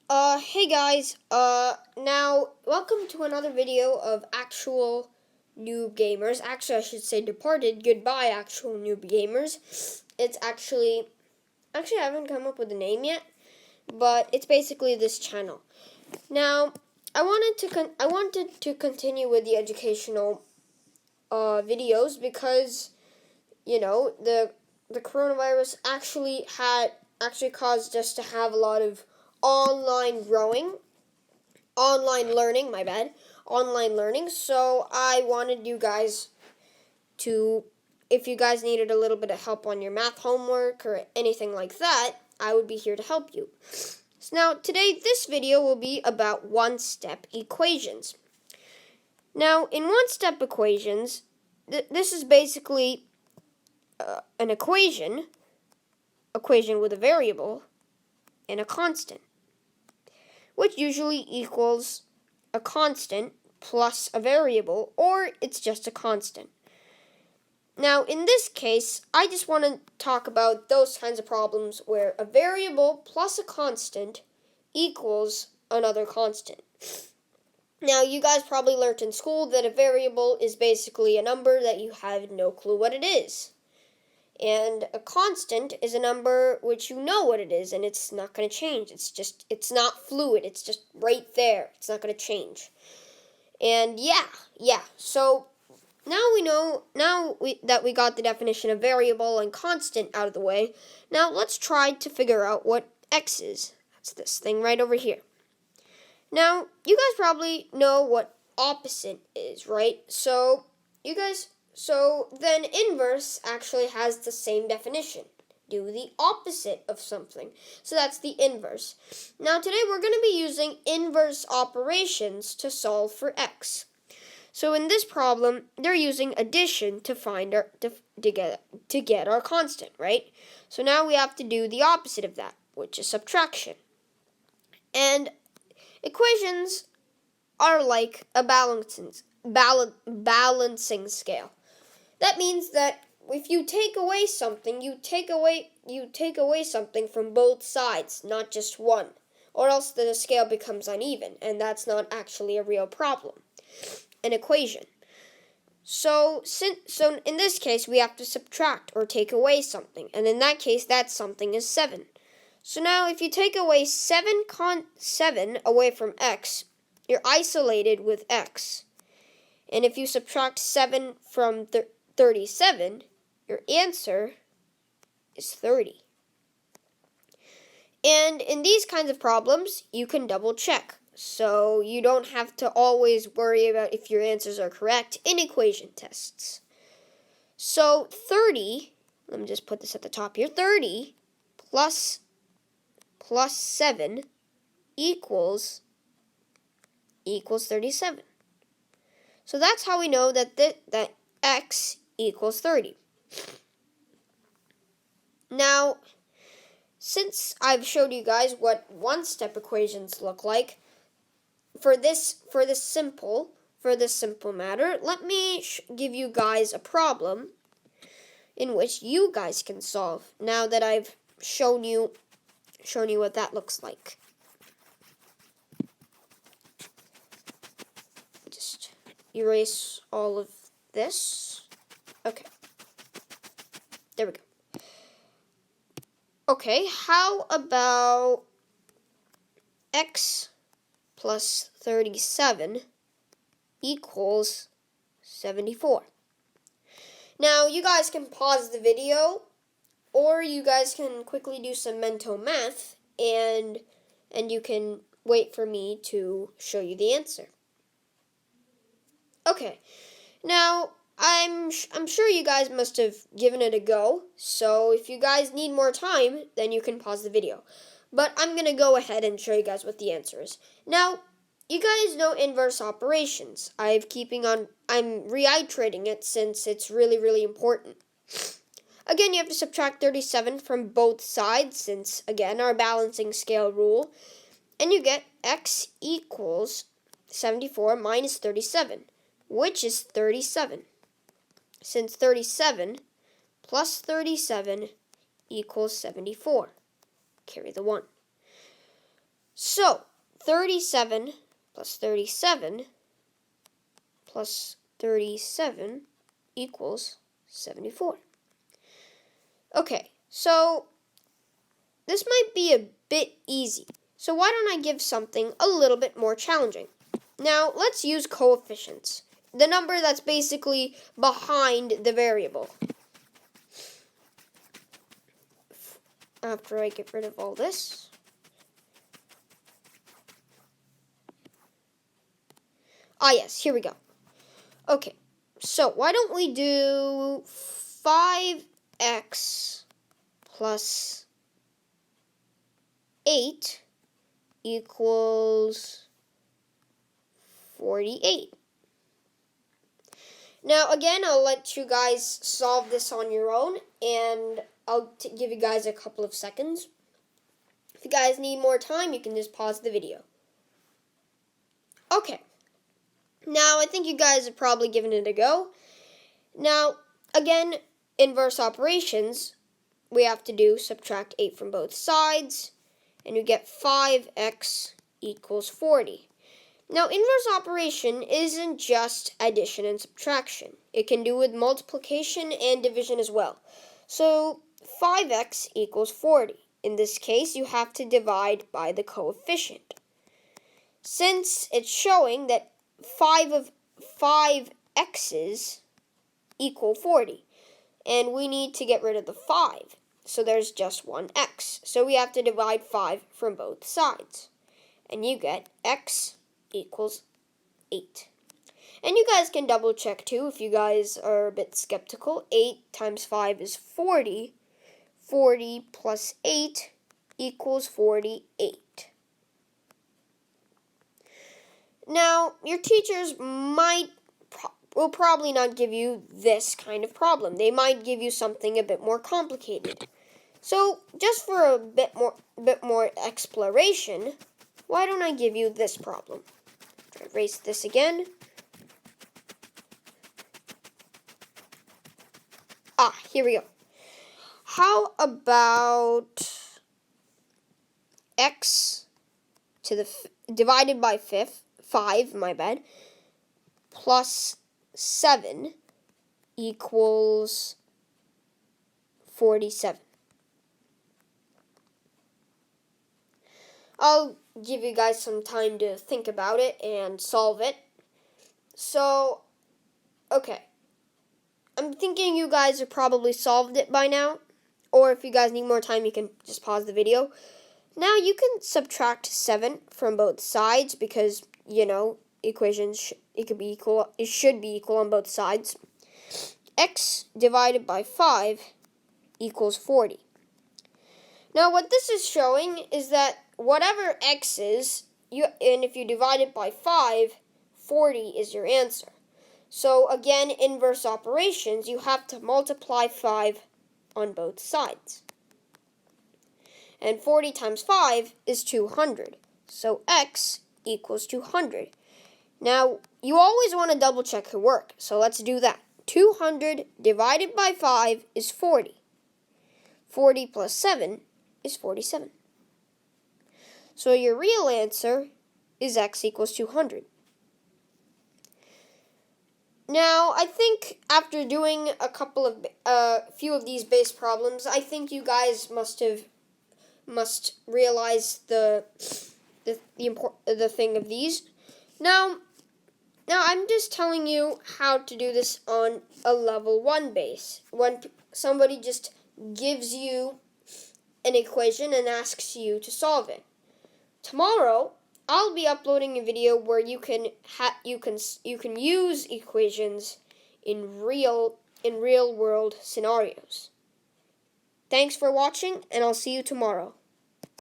Hey guys, now, welcome to another video of actual noob gamers. Actually, I should say departed. Goodbye, actual noob gamers. It's actually, I haven't come up with a name yet, but it's basically this channel. Now, I wanted to continue with the educational, videos because, the coronavirus actually caused us to have a lot of online learning. So I wanted you guys to, if you guys needed a little bit of help on your math homework or anything like that, I would be here to help you. So now, today, this video will be about one-step equations. Now, in one-step equations, this is basically an equation with a variable and a constant, which usually equals a constant plus a variable, or it's just a constant. Now, in this case, I just want to talk about those kinds of problems where a variable plus a constant equals another constant. Now, you guys probably learned in school that a variable is basically a number that you have no clue what it is. And a constant is a number which you know what it is, and it's not going to change. It's not fluid. It's just right there. It's not going to change. And yeah. So now that we got the definition of variable and constant out of the way, now let's try to figure out what x is. That's this thing right over here. Now, you guys probably know what opposite is, right? So then inverse actually has the same definition. Do the opposite of something. So that's the inverse. Now, today we're going to be using inverse operations to solve for x. So in this problem, they're using addition to find to get our constant, right? So now we have to do the opposite of that, which is subtraction. And equations are like a balancing scale. That means that if you take away something, you take away something from both sides, not just one, or else the scale becomes uneven, and that's not actually a real problem. An equation. So in this case, we have to subtract or take away something, and in that case, that something is 7. So now, if you take away 7 away from x, you're isolated with x. And if you subtract 7 from 37, your answer is 30. And in these kinds of problems, you can double check. So you don't have to always worry about if your answers are correct in equation tests. So 30, let me just put this at the top here, 30 plus 7 equals 37. So that's how we know that that x equals 30. Now, since I've showed you guys what one-step equations look like, for this simple matter, let me give you guys a problem in which you guys can solve. Now that I've shown you what that looks like. Just erase all of this. Okay. There we go. Okay, how about x plus 37 equals 74? Now, you guys can pause the video, or you guys can quickly do some mental math, and you can wait for me to show you the answer. Okay, now, I'm sure you guys must have given it a go, so if you guys need more time, then you can pause the video. But I'm going to go ahead and show you guys what the answer is. Now, you guys know inverse operations. I'm reiterating it since it's really, really important. Again, you have to subtract 37 from both sides since, again, our balancing scale rule. And you get x equals 74 minus 37, which is 37. Since 37 plus 37 equals 74. Carry the 1. So 37 plus 37 plus 37 equals 74. Okay, so this might be a bit easy. So why don't I give something a little bit more challenging? Now, let's use coefficients, the number that's basically behind the variable. After I get rid of all this. Ah, yes, here we go. Okay, so why don't we do 5x plus 8 equals 48. Now, again, I'll let you guys solve this on your own, and I'll give you guys a couple of seconds. If you guys need more time, you can just pause the video. Okay. Now, I think you guys have probably given it a go. Now, again, inverse operations, we have to do subtract 8 from both sides, and you get 5x equals 40. Now, inverse operation isn't just addition and subtraction. It can do with multiplication and division as well. So, 5x equals 40. In this case, you have to divide by the coefficient. Since it's showing that 5 of 5 x's equal 40, and we need to get rid of the 5, so there's just one x. So we have to divide 5 from both sides, and you get x equals 8. And you guys can double check too if you guys are a bit skeptical. 8 times 5 is 40. 40 plus 8 equals 48. Now, your teachers will probably not give you this kind of problem. They might give you something a bit more complicated. So, just for a bit more exploration, why don't I give you this problem? Erase this again. Ah, here we go. How about x to the divided by 5, plus 7 equals 47. I'll give you guys some time to think about it and solve it. So, okay. I'm thinking you guys have probably solved it by now. Or if you guys need more time, you can just pause the video. Now, you can subtract 7 from both sides because, equations, it should be equal on both sides. X divided by 5 equals 40. Now, what this is showing is that whatever x is, and if you divide it by 5, 40 is your answer. So, again, inverse operations, you have to multiply 5 on both sides. And 40 times 5 is 200. So, x equals 200. Now, you always want to double check your work, so let's do that. 200 divided by 5 is 40. 40 plus 7 is 47. So your real answer is x equals 200. Now, I think after doing a few of these base problems, I think you guys must realize the thing of these. Now I'm just telling you how to do this on a level 1 base. When somebody just gives you an equation and asks you to solve it. Tomorrow, I'll be uploading a video where you can use equations in real world scenarios. Thanks for watching, and I'll see you tomorrow.